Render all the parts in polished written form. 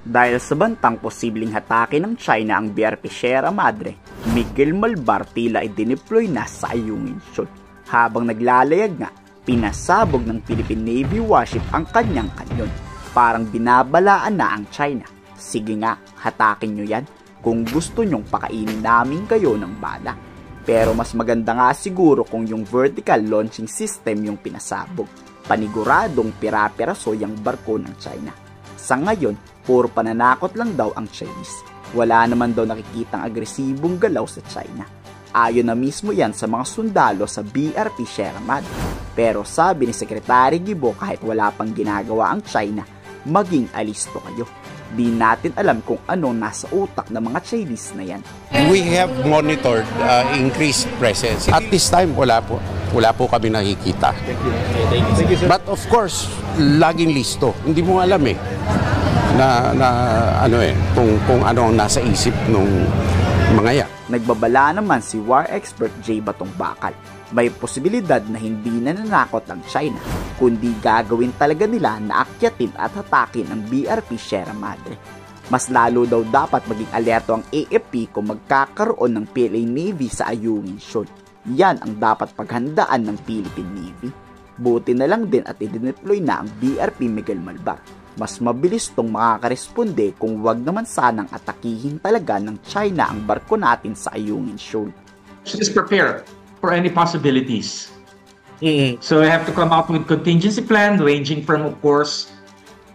Dahil sa bantang posibleng hatake ng China ang BRP Sierra Madre, Miguel Malvar tila ay dineploy na sa Ayungin Shoal. Habang naglalayag nga, pinasabog ng Philippine Navy warship ang kanyang kanyon. Parang binabalaan na ang China. Sige nga, hatakin nyo yan kung gusto nyong pakainin namin kayo ng bala. Pero mas maganda nga siguro kung yung vertical launching system yung pinasabog. Paniguradong pira-piraso yung barko ng China. Sa ngayon, puro pananakot lang daw ang Chinese. Wala naman daw nakikitang agresibong galaw sa China. Ayon na mismo yan sa mga sundalo sa BRP Sierra Madre. Pero sabi ni Secretary Guibo kahit wala pang ginagawa ang China, maging alisto kayo. Di natin alam kung anong nasa utak ng mga Chinese na yan. We have monitored increased presence. At this time, wala po kami nakikita. Thank you, sir. But of course, laging listo. Hindi mo alam kung ano ang nasa isip ng mga yan. Nagbabala naman si war expert Jay Batong Bakal. May posibilidad na hindi nananakot ang China, kundi gagawin talaga nila na akyatin at hatakin ang BRP Sierra Madre. Mas lalo daw dapat maging alerto ang AFP kung magkakaroon ng PLA Navy sa Ayungin Shoal. Yan ang dapat paghandaan ng Philippine Navy. Buti na lang din at idineploy na ang BRP Miguel Malvar. Mas mabilis tong makakaresponde kung wag naman sanang atakihin talaga ng China ang barko natin sa Ayungin Shoal. Just prepare for any possibilities. So we have to come up with contingency plan ranging from, of course,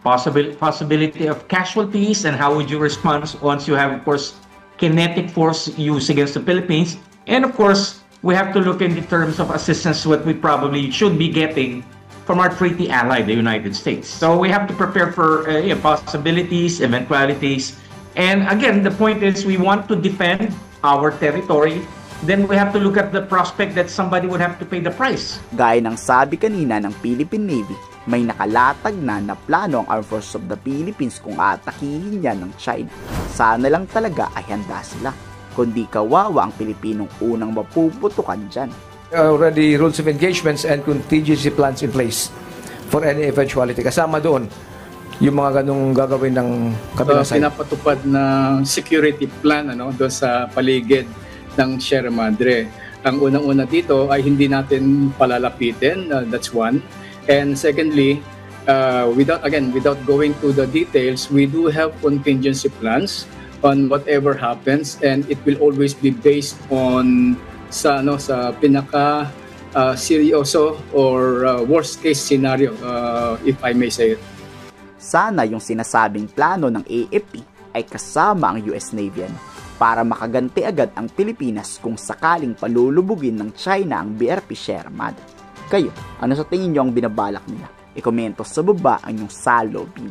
possibility of casualties and how would you respond once you have, of course, kinetic force used against the Philippines. And of course, we have to look in the terms of assistance what we probably should be getting from our treaty ally, the United States. So we have to prepare for possibilities, eventualities. And again, the point is we want to defend our territory. Then we have to look at the prospect that somebody would have to pay the price. Gaya ng sabi kanina ng Philippine Navy, may nakalatag na plano ang Armed Forces of the Philippines kung atakihin yan ng China. Sana lang talaga ay handa sila. Kundi kawawa ang Pilipinong unang mapuputukan dyan. Already rules of engagements and contingency plans in place for any eventuality. Kasama doon yung mga ganong gagawin ng kabilang side. Pinapatupad na security plan doon sa paligid ng Sierra Madre. Ang unang-una dito ay hindi natin palalapitin, that's one. And secondly, without going to the details, we do have contingency plans on whatever happens, and it will always be based on sa pinaka seryoso or worst case scenario, if I may say it. Sana yung sinasabing plano ng AFP ay kasama ang US Navy para makaganti agad ang Pilipinas kung sakaling palulubugin ng China ang BRP Sierra Madre. Kayo, ano sa tingin nyo ang binabalak nila? I-komento sa baba ang inyong salobin.